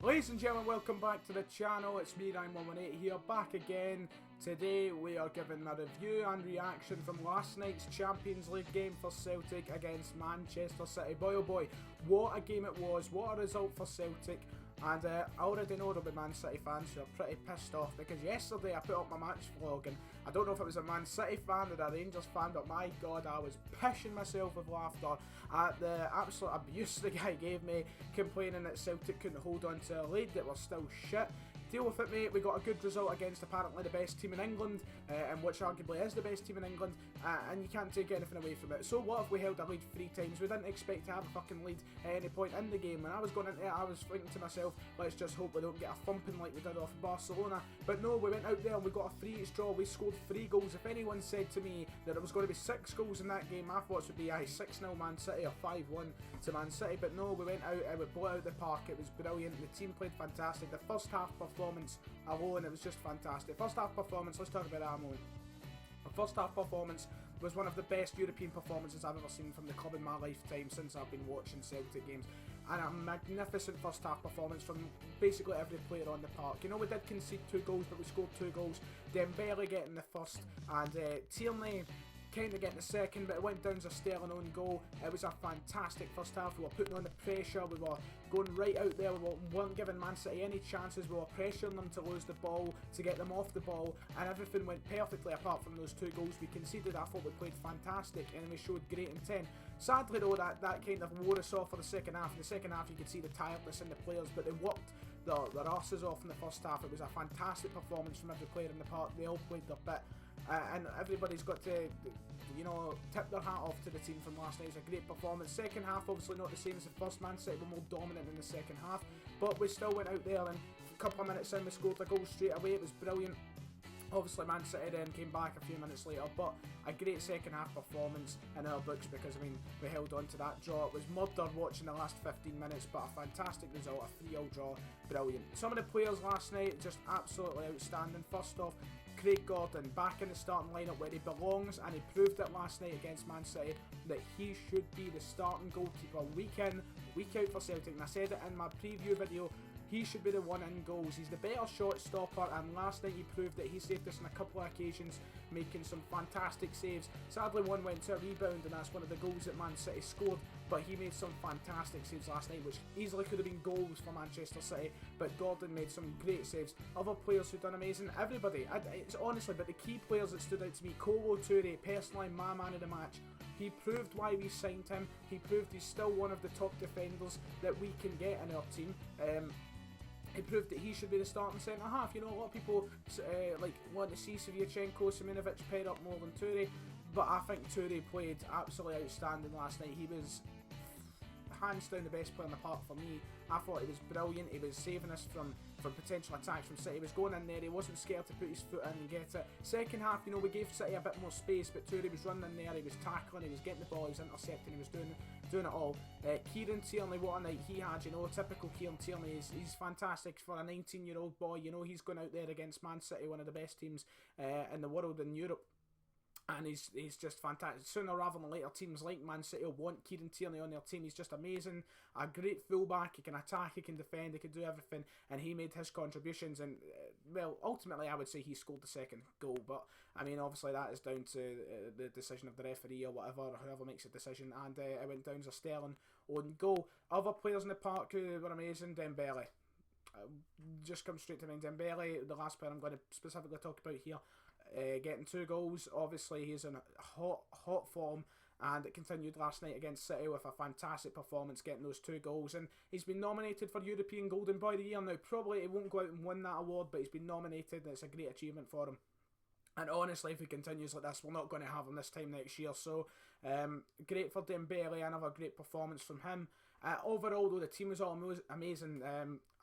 Ladies and gentlemen, welcome back to the channel. It's me, Ryan118 here, back again. Today we are giving a review and reaction from last night's Champions League game for Celtic against Manchester City. Boy oh boy, what a game it was, what a result for Celtic. And I already know there'll be Man City fans who are pretty pissed off because yesterday I put up my match vlog and I don't know if it was a Man City fan or a Rangers fan, but my god, I was pissing myself with laughter at the absolute abuse the guy gave me, complaining that Celtic couldn't hold on to a lead that was still shit. Deal with it, mate. We got a good result against apparently the best team in England, and which arguably is the best team in England, and you can't take anything away from it. So what if we held a lead 3 times? We didn't expect to have a fucking lead at any point in the game. When I was going into it, I was thinking to myself, let's just hope we don't get a thumping like we did off Barcelona. But no, we went out there and we got a 3-each draw. We scored 3 goals. If anyone said to me that there was going to be 6 goals in that game, my thoughts would be 6-0 Man City or 5-1 to Man City. But no, we went out and we blew out the park. It was brilliant. The team played fantastic. The first half performance alone, it was just fantastic. First half performance, let's talk about that a moment. The first half performance was one of the best European performances I've ever seen from the club in my lifetime since I've been watching Celtic games. And a magnificent first half performance from basically every player on the park. You know, we did concede 2 goals, but we scored 2 goals. Dembele getting the first, and Tierney kind of getting the second, but it went down as a Sterling own goal. It was a fantastic first half. We were putting on the pressure, we were going right out there, we weren't giving Man City any chances, we were pressuring them to lose the ball, to get them off the ball, and everything went perfectly apart from those 2 goals we conceded. I thought we played fantastic and we showed great intent. Sadly though, that kind of wore us off for the second half. In the second half you could see the tiredness in the players, but they worked their asses off in the first half. It was a fantastic performance from every player in the park. They all played their bit. And everybody's got to, you know, tip their hat off to the team from last night. It was a great performance. Second half, obviously not the same as the first. Man City were more dominant in the second half, but we still went out there and a couple of minutes in we scored a goal straight away. It was brilliant. Obviously Man City then came back a few minutes later, but a great second half performance in our books because, I mean, we held on to that draw. It was murder watching the last 15 minutes, but a fantastic result, a 3-0 draw, brilliant. Some of the players last night, just absolutely outstanding. First off, Craig Gordon back in the starting lineup where he belongs, and he proved it last night against Man City that he should be the starting goalkeeper week in, week out for Celtic, and I said it in my preview video. He should be the one in goals. He's the better shot stopper, and last night he proved that he saved us on a couple of occasions, making some fantastic saves. Sadly, one went to a rebound, and that's one of the goals that Man City scored, but he made some fantastic saves last night, which easily could have been goals for Manchester City, but Gordon made some great saves. Other players who done amazing, everybody. It's honestly, but the key players that stood out to me, Kolo Toure, personally my man of the match. He proved why we signed him. He proved he's still one of the top defenders that we can get in our team. He proved that he should be the starting centre half. You know, a lot of people like want to see Saviachenko, Simunovic pair up more than Toure, but I think Toure played absolutely outstanding last night. He was hands down the best player in the park for me. I thought he was brilliant. He was saving us from potential attacks from City. He was going in there, he wasn't scared to put his foot in and get it. Second half, you know, we gave City a bit more space, but Toure was running in there, he was tackling, he was getting the ball, he was intercepting, he was doing it all. Kieran Tierney, what a night he had, you know, typical Kieran Tierney. He's fantastic for a 19-year-old boy. You know, he's going out there against Man City, one of the best teams in the world, in Europe. And he's just fantastic. Sooner rather than later, teams like Man City will want Kieran Tierney on their team. He's just amazing. A great fullback. He can attack, he can defend, he can do everything. And he made his contributions. And, well, ultimately I would say he scored the second goal. But, I mean, obviously that is down to the decision of the referee or whatever, or whoever makes the decision. And it went down as a Sterling own goal. Other players in the park who were amazing, Dembele. Just come straight to mind. Dembele, the last player I'm going to specifically talk about here, getting 2 goals. Obviously he's in hot form, and it continued last night against City with a fantastic performance, getting those 2 goals, and he's been nominated for European Golden Boy of the Year. Now probably he won't go out and win that award, but he's been nominated and it's a great achievement for him. And honestly, if he continues like this, we're not going to have him this time next year. So, great for Dembele, another great performance from him. Overall, though, the team was all amazing.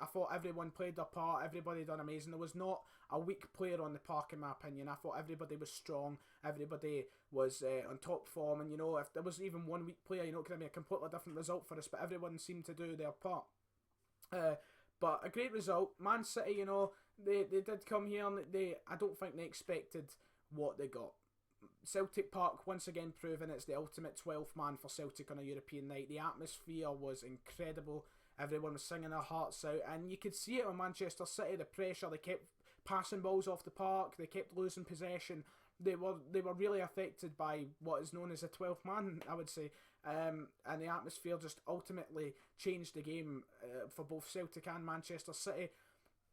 I thought everyone played their part, everybody done amazing. There was not a weak player on the park, in my opinion. I thought everybody was strong, everybody was on top form. And, you know, if there was even one weak player, you know, it could have been a completely different result for us, but everyone seemed to do their part. But a great result. Man City, you know, they did come here and I don't think they expected what they got. Celtic Park once again proving it's the ultimate 12th man for Celtic on a European night. The atmosphere was incredible. everyone was singing their hearts out, and you could see it on Manchester City, the pressure, they kept passing balls off the park, they kept losing possession. They were really affected by what is known as a 12th man, I would say, and the atmosphere just ultimately changed the game for both Celtic and Manchester City.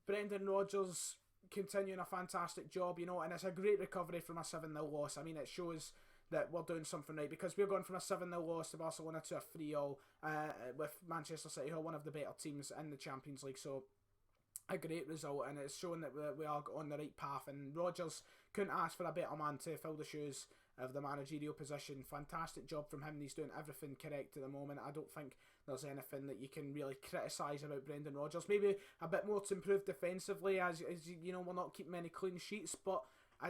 Brendan Rodgers continuing a fantastic job, and it's a great recovery from a 7-0 loss. I mean, it shows that we're doing something right, because we're going from a 7-0 loss to Barcelona to a 3-0 with Manchester City, who are one of the better teams in the Champions League. So a great result, and it's showing that we are on the right path, and Rodgers couldn't ask for a better man to fill the shoes of the managerial position. Fantastic job from him. He's doing everything correct at the moment. I don't think there's anything that you can really criticise about Brendan Rodgers. Maybe a bit more to improve defensively, as we're not keeping many clean sheets, but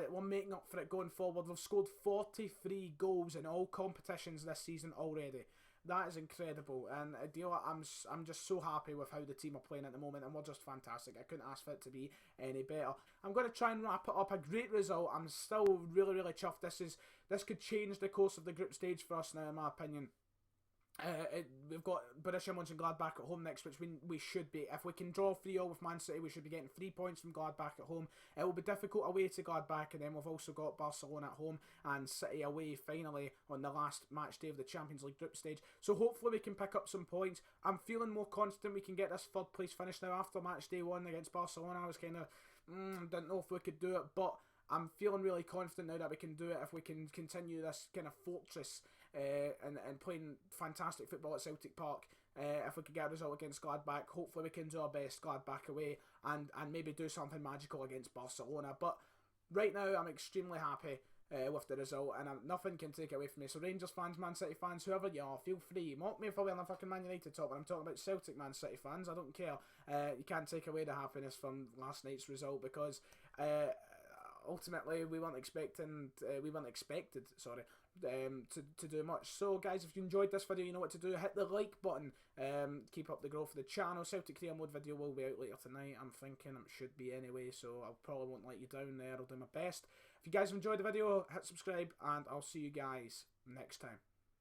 we're making up for it going forward. We've scored 43 goals in all competitions this season already. That is incredible, and I'm just so happy with how the team are playing at the moment, and we're just fantastic. I couldn't ask for it to be any better. I'm going to try and wrap it up. A great result. I'm still really, really chuffed. This could change the course of the group stage for us now, in my opinion. We've got Borussia Mönchengladbach at home next, which we should be. If we can draw 3-0 with Man City, we should be getting 3 points from Gladbach at home. It will be difficult away to Gladbach, and then we've also got Barcelona at home and City away finally on the last match day of the Champions League group stage. So hopefully we can pick up some points. I'm feeling more confident we can get this third place finish now. After match day 1 against Barcelona, I was kind of didn't know if we could do it, but I'm feeling really confident now that we can do it if we can continue this kind of fortress and playing fantastic football at Celtic Park. If we could get a result against Gladbach, hopefully we can do our best Gladbach away and maybe do something magical against Barcelona. But right now I'm extremely happy with the result, and nothing can take it away from me. So Rangers fans, Man City fans, whoever you are, feel free. Mock me if I wear a fucking Man United top, but I'm talking about Celtic Man City fans. I don't care. You can't take away the happiness from last night's result, because ultimately we weren't expected to do much. So guys, if you enjoyed this video, you know what to do. Hit the like button. Keep up the growth of the channel. Celtic career mode video will be out later tonight, I'm thinking. It should be anyway, so I probably won't let you down there. I'll do my best. If you guys have enjoyed the video, hit subscribe, and I'll see you guys next time.